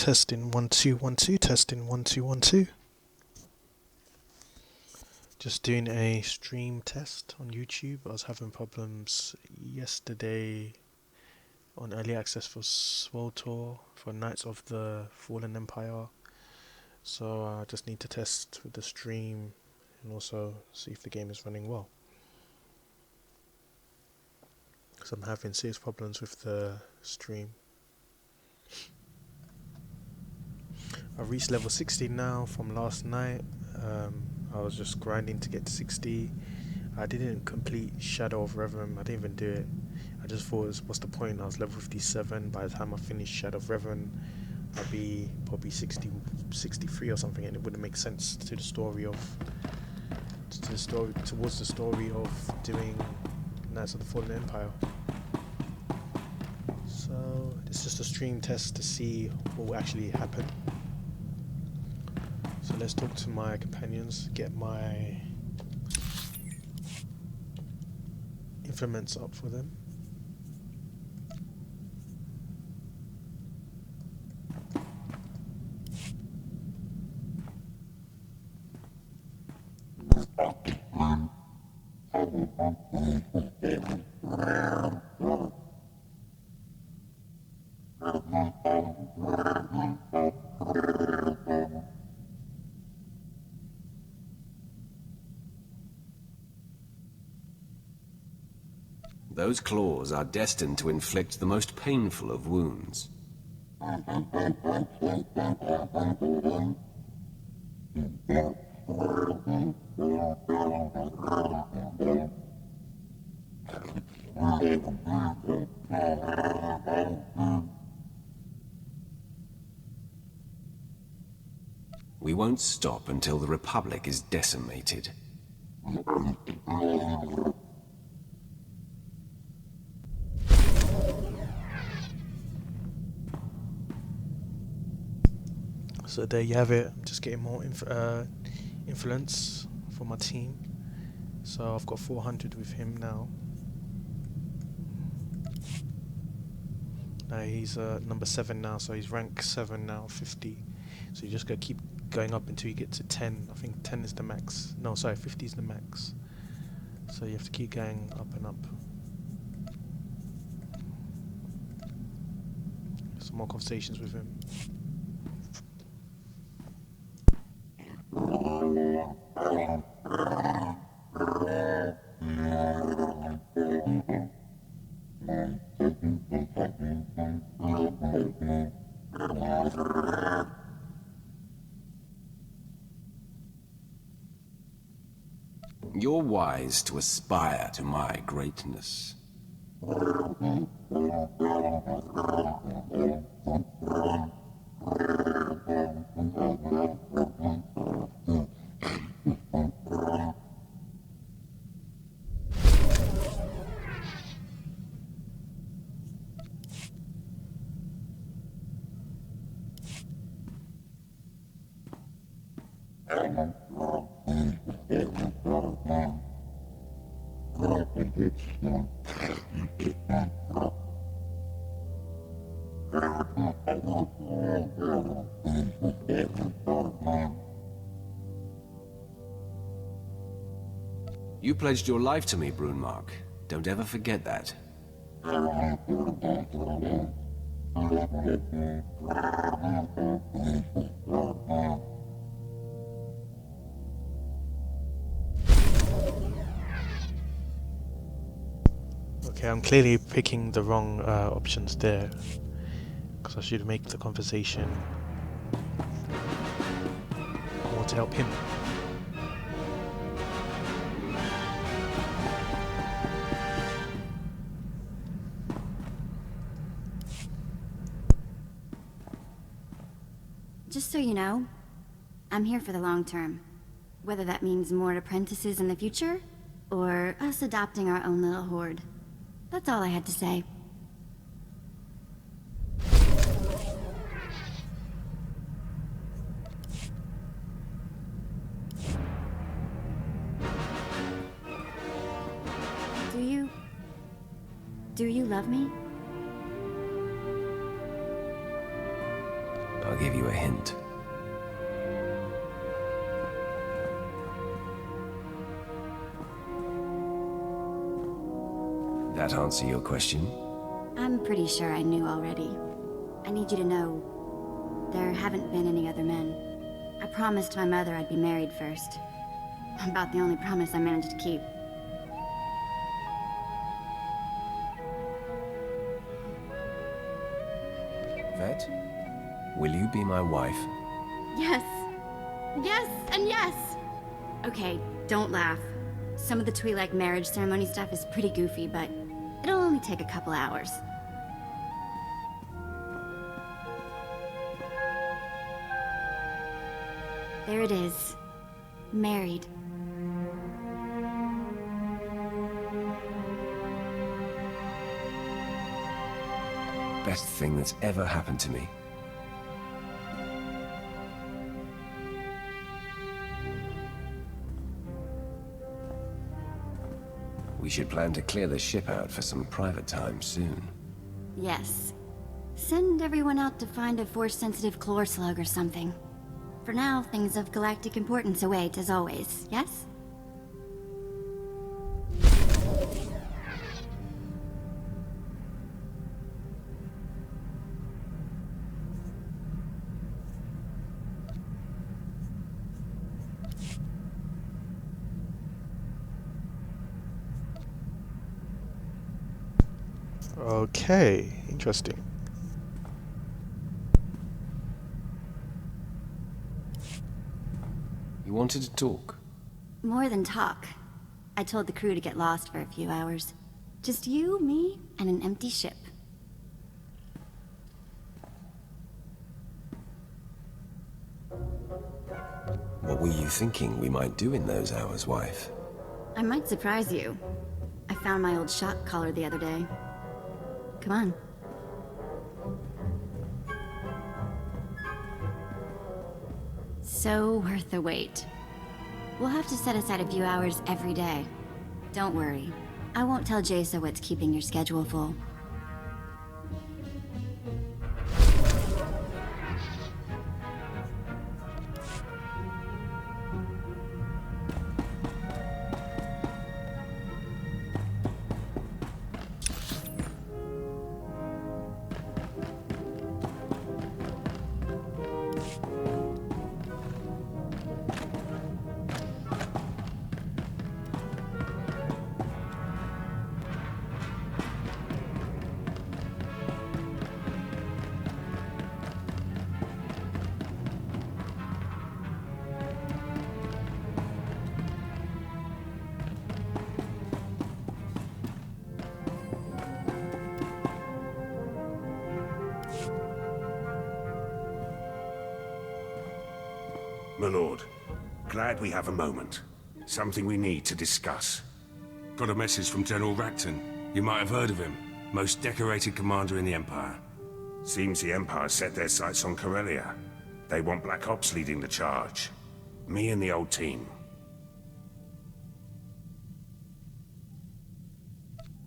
Testing 1 2 1 2, testing 1 2 1 2. Just doing a stream test on YouTube. I was having problems yesterday on early access for Swtor for Knights of the Fallen Empire. So I just need to test with the stream and also see if the game is running well. Because I'm having serious problems with the stream. I've reached level 60 now from last night. I was just grinding to get to 60. I didn't complete Shadow of Revan. I didn't even do it. I just thought, what's the point? I was level 57. By the time I finished Shadow of Revan, I'd be probably 60, 63 or something, and it wouldn't make sense to the story of towards the story of doing Knights of the Fallen Empire. So it's just a stream test to see what will actually happen. So let's talk to my companions, get my implements up for them. Those claws are destined to inflict the most painful of wounds. We won't stop until the Republic is decimated. So there you have it. I'm just getting more influence for my team. So I've got 400 with him now. Now he's number 7 now, so he's rank 7 now, 50. So you just gotta keep going up until you get to 10. I think 10 is the max. No, sorry, 50 is the max. So you have to keep going up and up. Some more conversations with him. You're wise to aspire to my greatness. You pledged your life to me, Brunmark. Don't ever forget that. Okay, I'm clearly picking the wrong options there, because I should make the conversation more to help him. Just so you know, I'm here for the long term. Whether that means more apprentices in the future, or us adopting our own little horde. That's all I had to say. Do you love me? I'll give you a hint. That answer your question? I'm pretty sure I knew already. I need you to know, there haven't been any other men. I promised my mother I'd be married first. About the only promise I managed to keep. Vet, will you be my wife? Yes. Yes, and yes! Okay, don't laugh. Some of the Twi'lek marriage ceremony stuff is pretty goofy, but it'll only take a couple hours. There it is. Married. Best thing that's ever happened to me. We should plan to clear the ship out for some private time soon. Yes. Send everyone out to find a force-sensitive chlor slug or something. For now, things of galactic importance await, as always, yes? Okay, interesting. You wanted to talk? More than talk. I told the crew to get lost for a few hours. Just you, me, and an empty ship. What were you thinking we might do in those hours, wife? I might surprise you. I found my old shock collar the other day. Come on. So worth the wait. We'll have to set aside a few hours every day. Don't worry. I won't tell Jason what's keeping your schedule full. My lord, glad we have a moment. Something we need to discuss. Got a message from General Racton. You might have heard of him. Most decorated commander in the Empire. Seems the Empire set their sights on Corellia. They want Black Ops leading the charge. Me and the old team.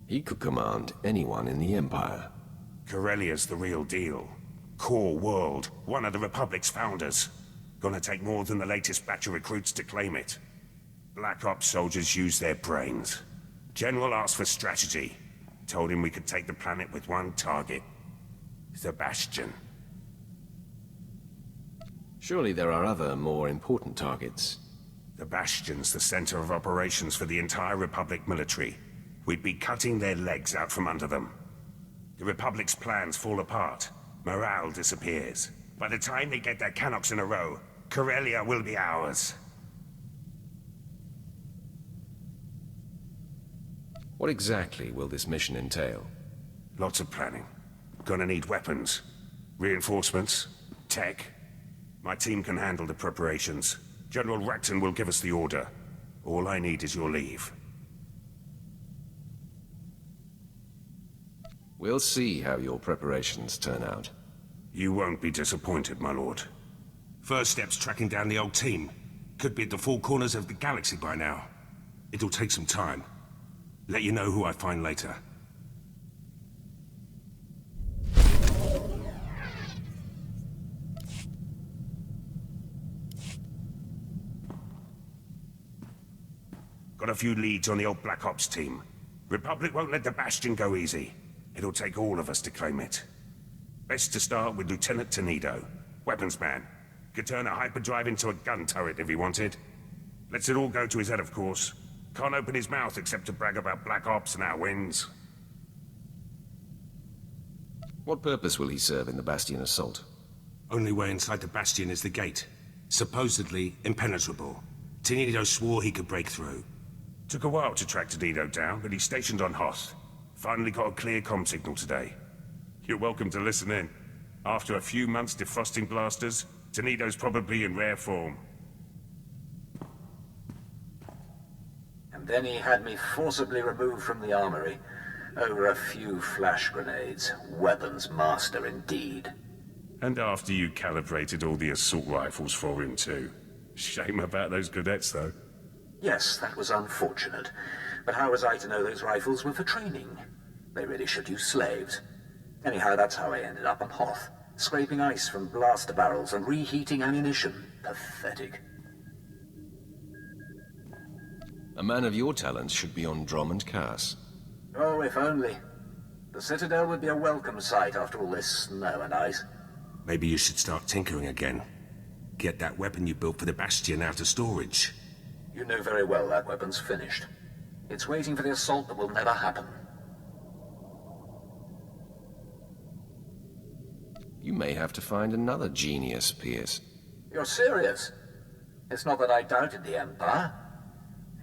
He could command anyone in the Empire. Corellia's the real deal. Core world, one of the Republic's founders. Gonna take more than the latest batch of recruits to claim it. Black Ops soldiers use their brains. General asked for strategy. Told him we could take the planet with one target. Sebastian. Surely there are other, more important targets. The Bastion's the center of operations for the entire Republic military. We'd be cutting their legs out from under them. The Republic's plans fall apart. Morale disappears. By the time they get their cannons in a row, Corellia will be ours. What exactly will this mission entail? Lots of planning. Gonna need weapons, reinforcements, tech. My team can handle the preparations. General Racton will give us the order. All I need is your leave. We'll see how your preparations turn out. You won't be disappointed, my lord. First step's tracking down the old team. Could be at the four corners of the galaxy by now. It'll take some time. Let you know who I find later. Got a few leads on the old Black Ops team. Republic won't let the Bastion go easy. It'll take all of us to claim it. Best to start with Lieutenant Tenido, weapons man. Could turn a hyperdrive into a gun turret if he wanted. Lets it all go to his head, of course. Can't open his mouth except to brag about Black Ops and our wins. What purpose will he serve in the Bastion assault? Only way inside the Bastion is the gate. Supposedly impenetrable. Tenido swore he could break through. Took a while to track Tenido down, but he's stationed on Hoth. Finally got a clear comm signal today. You're welcome to listen in. After a few months defrosting blasters, Tenido's probably in rare form. And then he had me forcibly removed from the armory. Over a few flash grenades. Weapons master indeed. And after you calibrated all the assault rifles for him too. Shame about those cadets though. Yes, that was unfortunate. But how was I to know those rifles were for training? They really should use slaves. Anyhow, that's how I ended up on Hoth. Scraping ice from blaster barrels and reheating ammunition. Pathetic. A man of your talents should be on Drummond Cass. Oh, if only. The Citadel would be a welcome sight after all this snow and ice. Maybe you should start tinkering again. Get that weapon you built for the Bastion out of storage. You know very well that weapon's finished. It's waiting for the assault that will never happen. You may have to find another genius, Pierce. You're serious? It's not that I doubted the Empire.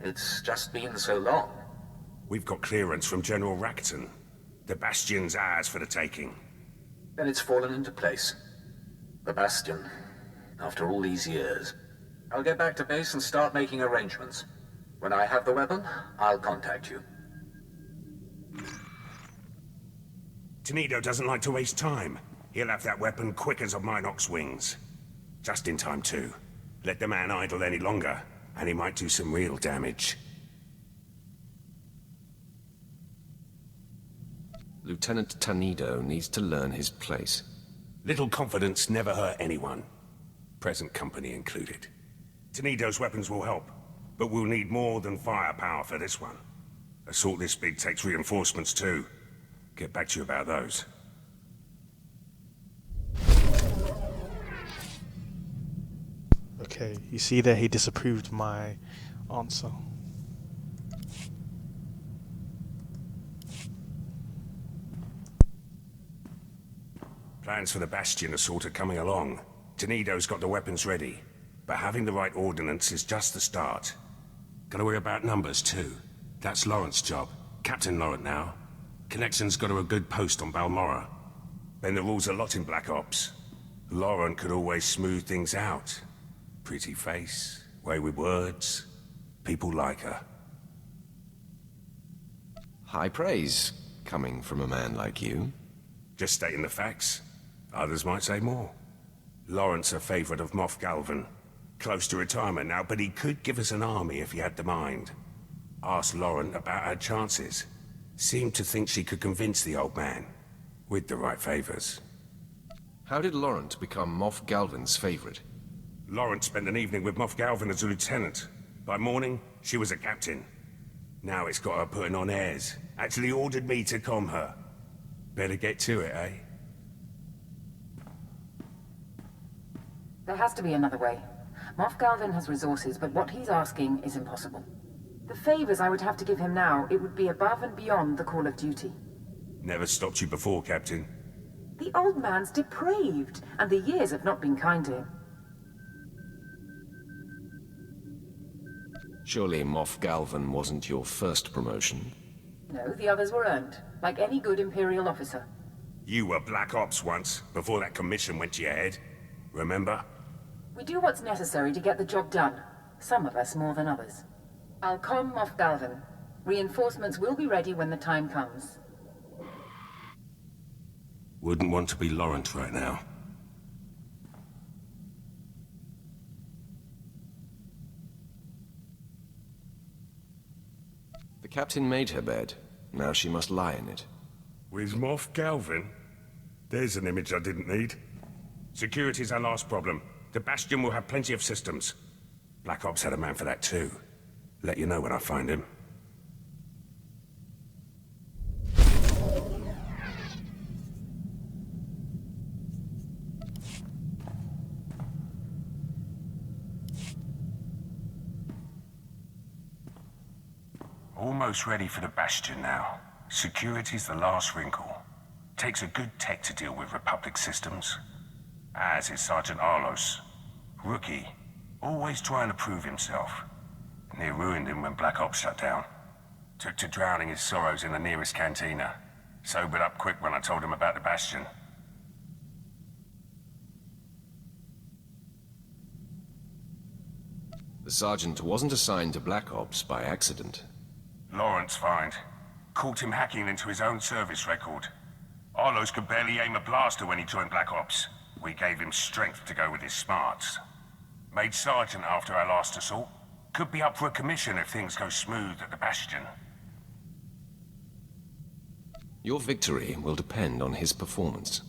It's just been so long. We've got clearance from General Racton. The Bastion's ours for the taking. Then it's fallen into place. The Bastion. After all these years. I'll get back to base and start making arrangements. When I have the weapon, I'll contact you. Tenido doesn't like to waste time. He'll have that weapon quick as a Minox wings. Just in time, too. Let the man idle any longer, and he might do some real damage. Lieutenant Tenido needs to learn his place. Little confidence never hurt anyone. Present company included. Tenido's weapons will help, but we'll need more than firepower for this one. Assault this big takes reinforcements too. Get back to you about those. Okay, you see there he disapproved my answer. Plans for the Bastion assault are coming along. Tenido's got the weapons ready, but having the right ordnance is just the start. Gotta worry about numbers too. That's Laurent's job. Captain Laurent now. Connections got to a good post on Balmorra. Then the rules a lot in Black Ops. Laurent could always smooth things out. Pretty face, way with words. People like her. High praise, coming from a man like you. Just stating the facts. Others might say more. Laurent's a favorite of Moff Galvan. Close to retirement now, but he could give us an army if he had the mind. Asked Laurent about her chances. Seemed to think she could convince the old man. With the right favors. How did Laurent become Moff Galvan's favorite? Laurent spent an evening with Moff Galvan as a lieutenant. By morning, she was a captain. Now it's got her putting on airs. Actually ordered me to calm her. Better get to it, eh? There has to be another way. Moff Galvan has resources, but what he's asking is impossible. The favors I would have to give him now, it would be above and beyond the call of duty. Never stopped you before, Captain. The old man's depraved, and the years have not been kind to him. Surely Moff Galvan wasn't your first promotion? No, the others were earned, like any good Imperial officer. You were Black Ops once, before that commission went to your head. Remember? We do what's necessary to get the job done. Some of us more than others. I'll comm Moff Galvan. Reinforcements will be ready when the time comes. Wouldn't want to be Laurent right now. The captain made her bed. Now she must lie in it. With Moff Galvan? There's an image I didn't need. Security's our last problem. The Bastion will have plenty of systems. Black Ops had a man for that too. Let you know when I find him. Almost ready for the Bastion now. Security's the last wrinkle. Takes a good tech to deal with Republic systems. As is Sergeant Arlos. Rookie. Always trying to prove himself. Near ruined him when Black Ops shut down. Took to drowning his sorrows in the nearest cantina. Sobered up quick when I told him about the Bastion. The sergeant wasn't assigned to Black Ops by accident. Lawrence find. Caught him hacking into his own service record. Arlos could barely aim a blaster when he joined Black Ops. We gave him strength to go with his smarts. Made sergeant after our last assault. Could be up for a commission if things go smooth at the Bastion. Your victory will depend on his performance.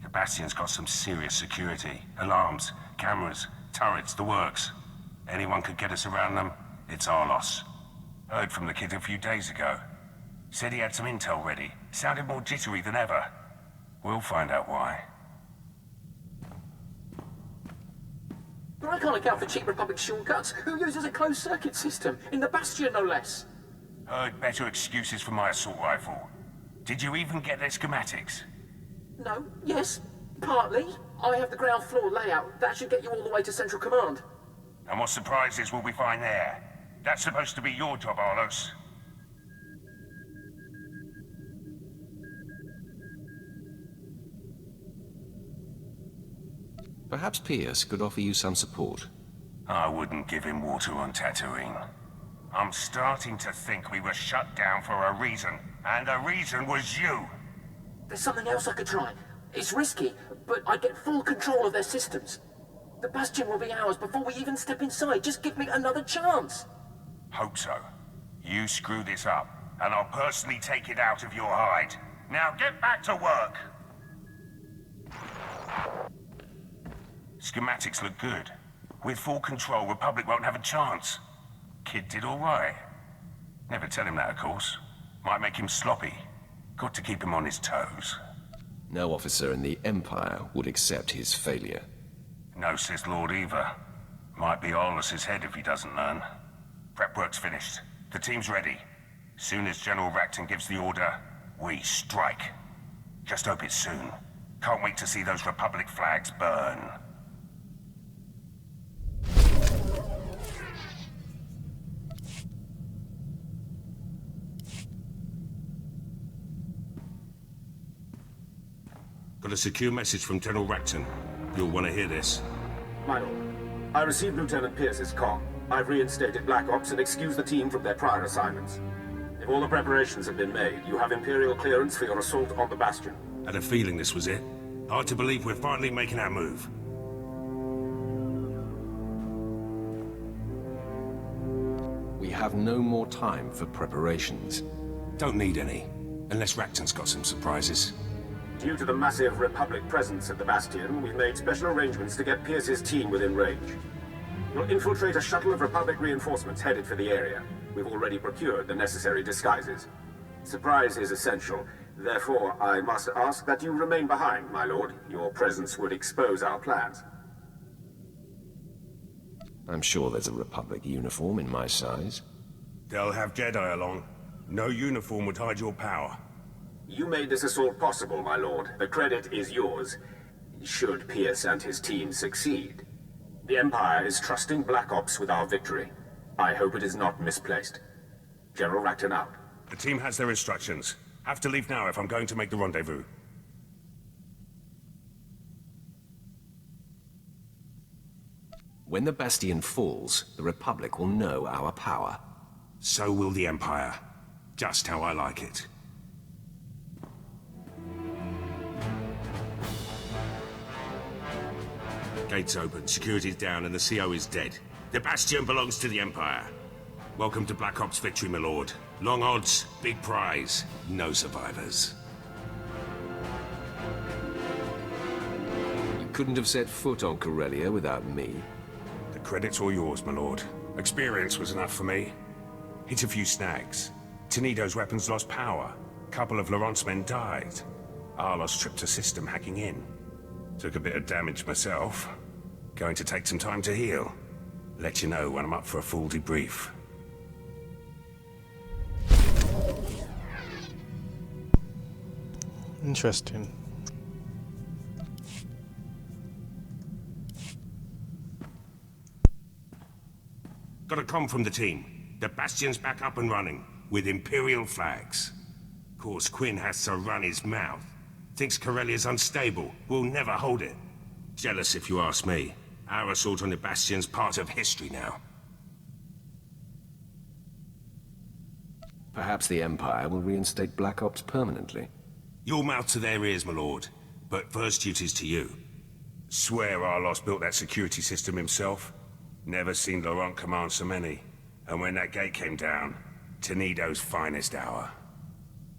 The Bastion's got some serious security. Alarms, cameras, turrets, the works. Anyone could get us around them, it's our loss. Heard from the kid a few days ago. Said he had some intel ready. Sounded more jittery than ever. We'll find out why. But I can't account for cheap Republic shortcuts. Who uses a closed-circuit system? In the Bastion, no less. Heard better excuses for my assault rifle. Did you even get their schematics? No, yes, partly. I have the ground floor layout. That should get you all the way to Central Command. And what surprises will we find there? That's supposed to be your job, Arlos. Perhaps Pierce could offer you some support. I wouldn't give him water on Tatooine. I'm starting to think we were shut down for a reason, and the reason was you. There's something else I could try. It's risky, but I get full control of their systems. The Bastion will be ours before we even step inside. Just give me another chance. Hope so. You screw this up, and I'll personally take it out of your hide. Now get back to work! Schematics look good. With full control, Republic won't have a chance. Kid did all right. Never tell him that, of course. Might make him sloppy. Got to keep him on his toes. No officer in the Empire would accept his failure. No Sith Lord either. Might be Arlos's head if he doesn't learn. Prep work's finished. The team's ready. Soon as General Racton gives the order, we strike. Just hope it's soon. Can't wait to see those Republic flags burn. Got a secure message from General Racton. You'll want to hear this. My lord, I received Lieutenant Pierce's comm. I've reinstated Black Ops and excused the team from their prior assignments. If all the preparations have been made, you have Imperial clearance for your assault on the Bastion. Had a feeling this was it. Hard to believe we're finally making our move. We have no more time for preparations. Don't need any, unless Racton's got some surprises. Due to the massive Republic presence at the Bastion, we've made special arrangements to get Pierce's team within range. We'll infiltrate a shuttle of Republic reinforcements headed for the area. We've already procured the necessary disguises. Surprise is essential. Therefore, I must ask that you remain behind, my lord. Your presence would expose our plans. I'm sure there's a Republic uniform in my size. They'll have Jedi along. No uniform would hide your power. You made this assault possible, my lord. The credit is yours, should Pierce and his team succeed. The Empire is trusting Black Ops with our victory. I hope it is not misplaced. General Racton out. The team has their instructions. Have to leave now if I'm going to make the rendezvous. When the Bastion falls, the Republic will know our power. So will the Empire. Just how I like it. Gates open, security's down, and the CO is dead. The Bastion belongs to the Empire. Welcome to Black Ops victory, my lord. Long odds, big prize, no survivors. You couldn't have set foot on Corellia without me. The credit's all yours, my lord. Experience was enough for me. Hit a few snags. Tenido's weapons lost power. Couple of Laurent's men died. Arlos tripped a system hacking in. Took a bit of damage myself. Going to take some time to heal. Let you know when I'm up for a full debrief. Interesting. Got a comm from the team. The Bastion's back up and running, with Imperial flags. Course Quinn has to run his mouth. Thinks Corellia's unstable, will never hold it. Jealous if you ask me. Our assault on the Bastion's part of history now. Perhaps the Empire will reinstate Black Ops permanently. Your mouth to their ears, my lord. But first duty's to you. Swear Arlos built that security system himself. Never seen Laurent command so many. And when that gate came down, Tenido's finest hour.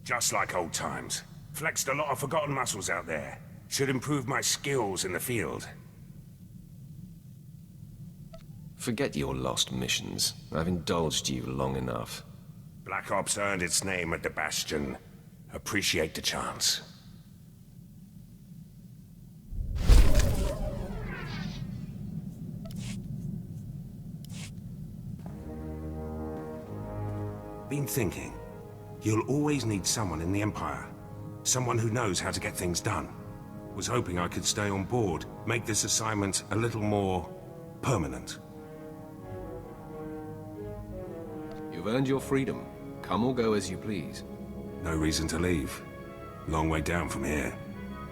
Just like old times. Flexed a lot of forgotten muscles out there. Should improve my skills in the field. Forget your lost missions. I've indulged you long enough. Black Ops earned its name at the Bastion. Appreciate the chance. Been thinking. You'll always need someone in the Empire. Someone who knows how to get things done. Was hoping I could stay on board, make this assignment a little more permanent. You've earned your freedom. Come or go as you please. No reason to leave. Long way down from here.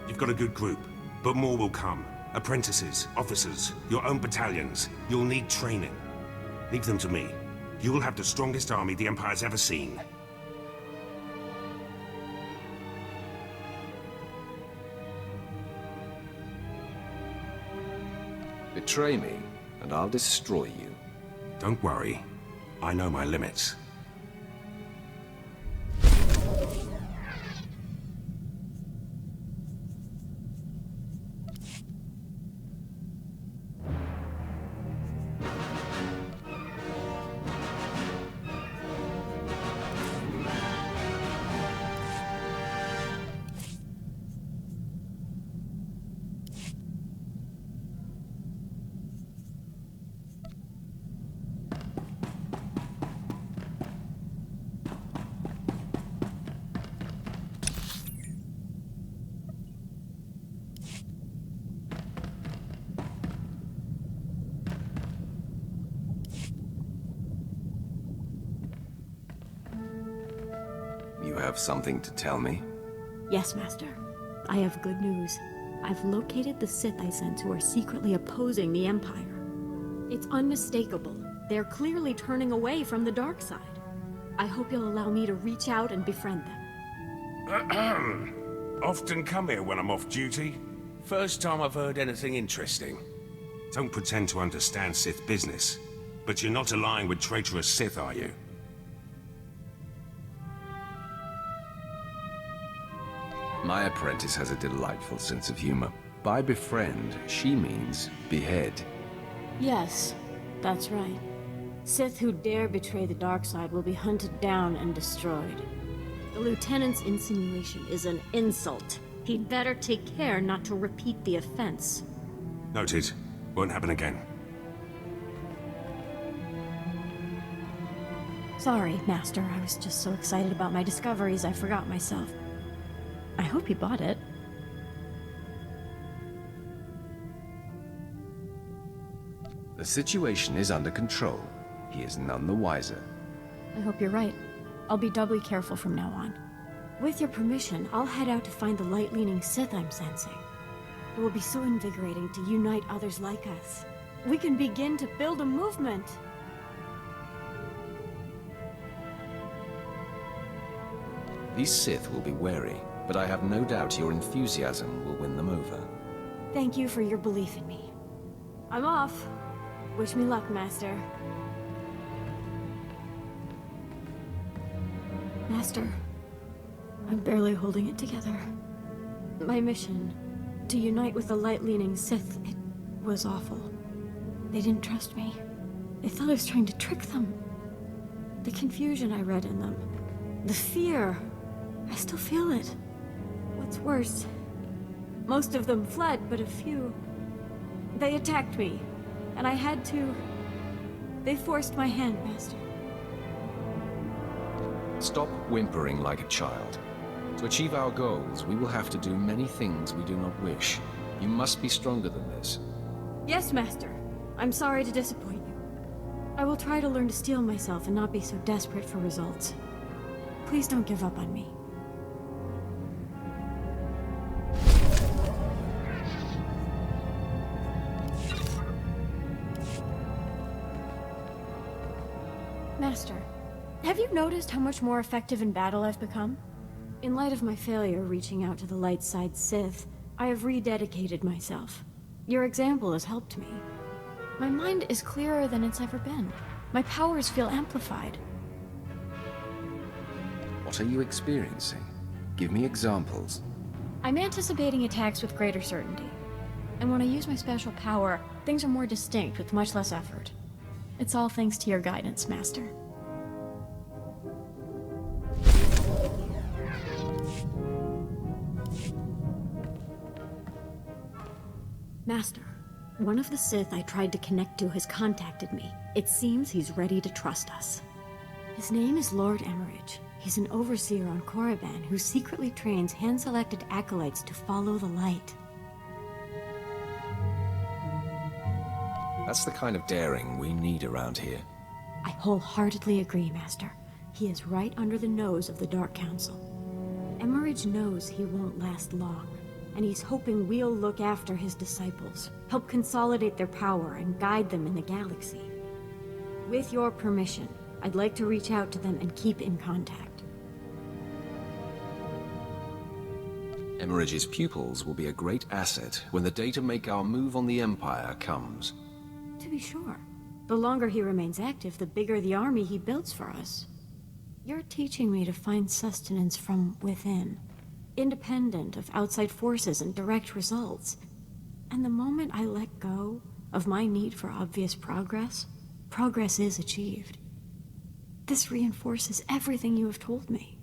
You've got a good group, but more will come. Apprentices, officers, your own battalions. You'll need training. Leave them to me. You will have the strongest army the Empire's ever seen. Betray me, and I'll destroy you. Don't worry. I know my limits. You have something to tell me? Yes, Master. I have good news. I've located the Sith I sent who are secretly opposing the Empire. It's unmistakable. They're clearly turning away from the dark side. I hope you'll allow me to reach out and befriend them. Often come here when I'm off duty. First time I've heard anything interesting. Don't pretend to understand Sith business. But you're not allying with traitorous Sith, are you? My apprentice has a delightful sense of humor. By befriend, she means behead. Yes, that's right. Sith who dare betray the dark side will be hunted down and destroyed. The Lieutenant's insinuation is an insult. He'd better take care not to repeat the offense. Noted. Won't happen again. Sorry, Master. I was just so excited about my discoveries I forgot myself. I hope you bought it. The situation is under control. He is none the wiser. I hope you're right. I'll be doubly careful from now on. With your permission, I'll head out to find the light-leaning Sith I'm sensing. It will be so invigorating to unite others like us. We can begin to build a movement! These Sith will be wary, but I have no doubt your enthusiasm will win them over. Thank you for your belief in me. I'm off. Wish me luck, Master. Master, I'm barely holding it together. My mission, to unite with the light-leaning Sith, it was awful. They didn't trust me. They thought I was trying to trick them. The confusion I read in them. The fear. I still feel it. What's worse, most of them fled, but a few... They attacked me, and I had to... They forced my hand, Master. Stop whimpering like a child. To achieve our goals, we will have to do many things we do not wish. You must be stronger than this. Yes, Master. I'm sorry to disappoint you. I will try to learn to steel myself and not be so desperate for results. Please don't give up on me. Master, have you noticed how much more effective in battle I've become? In light of my failure reaching out to the light side Sith, I have rededicated myself. Your example has helped me. My mind is clearer than it's ever been. My powers feel amplified. What are you experiencing? Give me examples. I'm anticipating attacks with greater certainty. And when I use my special power, things are more distinct with much less effort. It's all thanks to your guidance, Master. Master, one of the Sith I tried to connect to has contacted me. It seems he's ready to trust us. His name is Lord Emmerich. He's an overseer on Korriban who secretly trains hand-selected acolytes to follow the light. That's the kind of daring we need around here. I wholeheartedly agree, Master. He is right under the nose of the Dark Council. Emmerich knows he won't last long, and he's hoping we'll look after his disciples, help consolidate their power and guide them in the galaxy. With your permission, I'd like to reach out to them and keep in contact. Emmerich's pupils will be a great asset when the day to make our move on the Empire comes. To be sure. The longer he remains active, the bigger the army he builds for us. You're teaching me to find sustenance from within, independent of outside forces and direct results. And the moment I let go of my need for obvious progress, progress is achieved. This reinforces everything you have told me.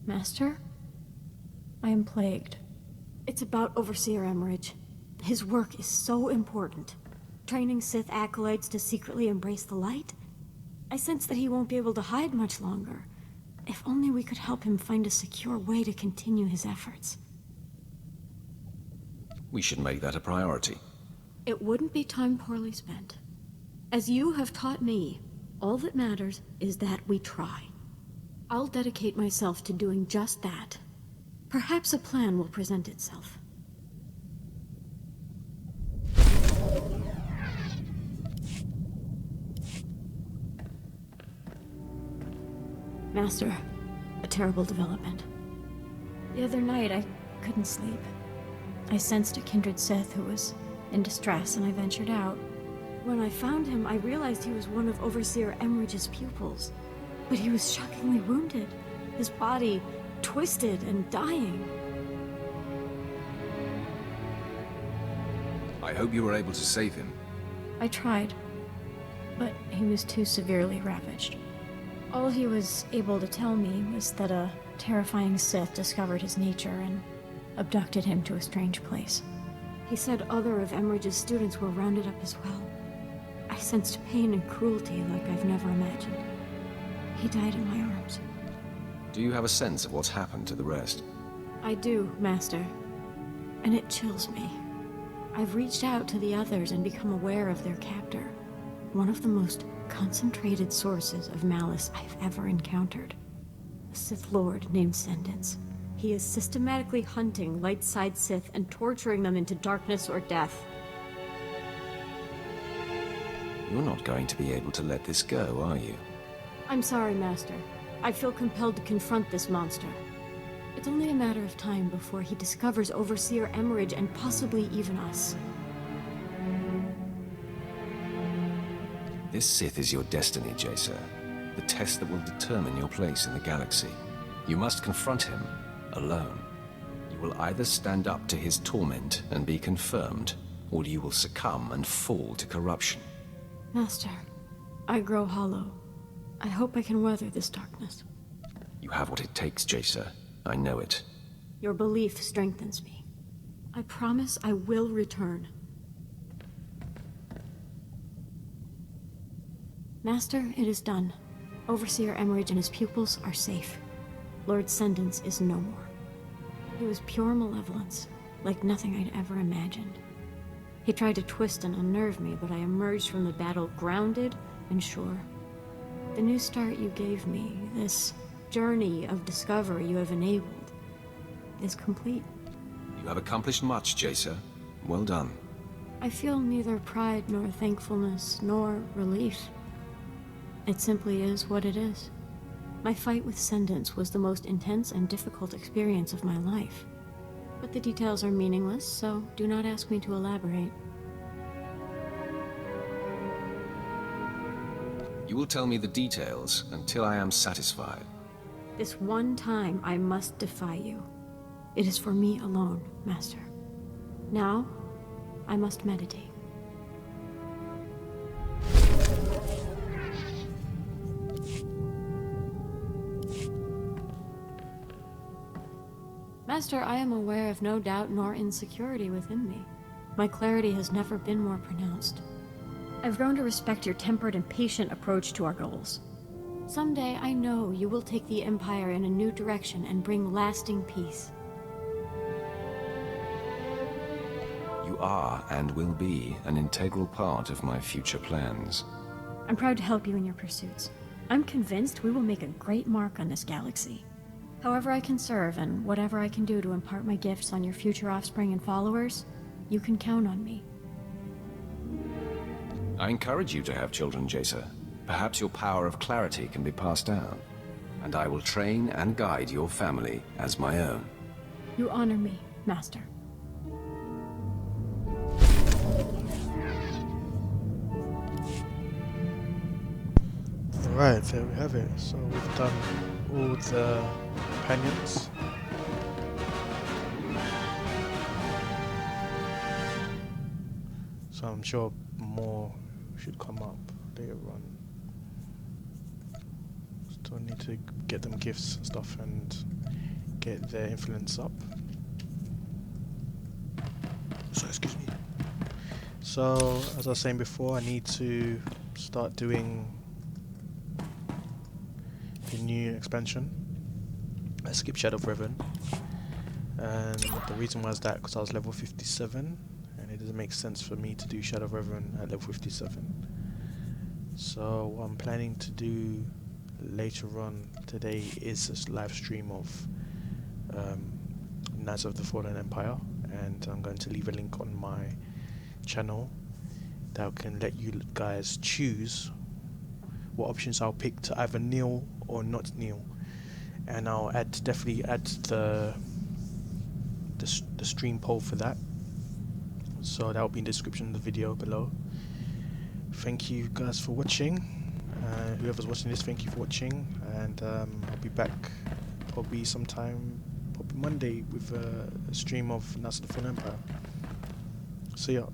Master? I am plagued. It's about Overseer Emmerich. His work is so important. Training Sith acolytes to secretly embrace the light? I sense that he won't be able to hide much longer. If only we could help him find a secure way to continue his efforts. We should make that a priority. It wouldn't be time poorly spent. As you have taught me, all that matters is that we try. I'll dedicate myself to doing just that. Perhaps a plan will present itself. Master, a terrible development. The other night, I couldn't sleep. I sensed a kindred Sith who was in distress, and I ventured out. When I found him, I realized he was one of Overseer Emmerich's pupils. But he was shockingly wounded, his body twisted and dying. I hope you were able to save him. I tried, but he was too severely ravaged. All he was able to tell me was that a terrifying Sith discovered his nature and abducted him to a strange place. He said other of Emmerich's students were rounded up as well. I sensed pain and cruelty like I've never imagined. He died in my arms. Do you have a sense of what's happened to the rest? I do, Master. And it chills me. I've reached out to the others and become aware of their captor. One of the most concentrated sources of malice I've ever encountered. A Sith Lord named Sendence. He is systematically hunting light side Sith and torturing them into darkness or death. You're not going to be able to let this go, are you? I'm sorry, Master. I feel compelled to confront this monster. It's only a matter of time before he discovers Overseer Emmerich and possibly even us. This Sith is your destiny, Jacer. The test that will determine your place in the galaxy. You must confront him, alone. You will either stand up to his torment and be confirmed, or you will succumb and fall to corruption. Master, I grow hollow. I hope I can weather this darkness. You have what it takes, Jacer. I know it. Your belief strengthens me. I promise I will return. Master, it is done. Overseer Emmerich and his pupils are safe. Lord Sendence is no more. It was pure malevolence, like nothing I'd ever imagined. He tried to twist and unnerve me, but I emerged from the battle grounded and sure. The new start you gave me, this journey of discovery you have enabled, is complete. You have accomplished much, Jacer. Well done. I feel neither pride nor thankfulness nor relief. It simply is what it is. My fight with Sendence was the most intense and difficult experience of my life. But the details are meaningless, so do not ask me to elaborate. You will tell me the details until I am satisfied. This one time I must defy you. It is for me alone, Master. Now, I must meditate. Master, I am aware of no doubt nor insecurity within me. My clarity has never been more pronounced. I've grown to respect your tempered and patient approach to our goals. Someday, I know you will take the Empire in a new direction and bring lasting peace. You are and will be an integral part of my future plans. I'm proud to help you in your pursuits. I'm convinced we will make a great mark on this galaxy. However I can serve and whatever I can do to impart my gifts on your future offspring and followers, you can count on me. I encourage you to have children, Jacer. Perhaps your power of clarity can be passed down, and I will train and guide your family as my own. You honor me, Master. Right, there we have it. So we've done all the companions. So I'm sure more should come up later on. Still need to get them gifts and stuff and get their influence up. So excuse me. So as I was saying before, I need to start doing the new expansion. I skipped Shadow of Revan, and the reason why is that because I was level 57 and it doesn't make sense for me to do Shadow of Revan at level 57. So what I'm planning to do later on today is a live stream of Knights of the Fallen Empire, and I'm going to leave a link on my channel that can let you guys choose what options I'll pick to either kneel or not kneel, and I'll definitely add the stream poll for that, so that will be in the description of the video below. Thank you guys for watching. Whoever's watching this, thank you for watching, and I'll be back probably sometime, probably Monday, with a stream of Knights of the Fallen Empire. See ya.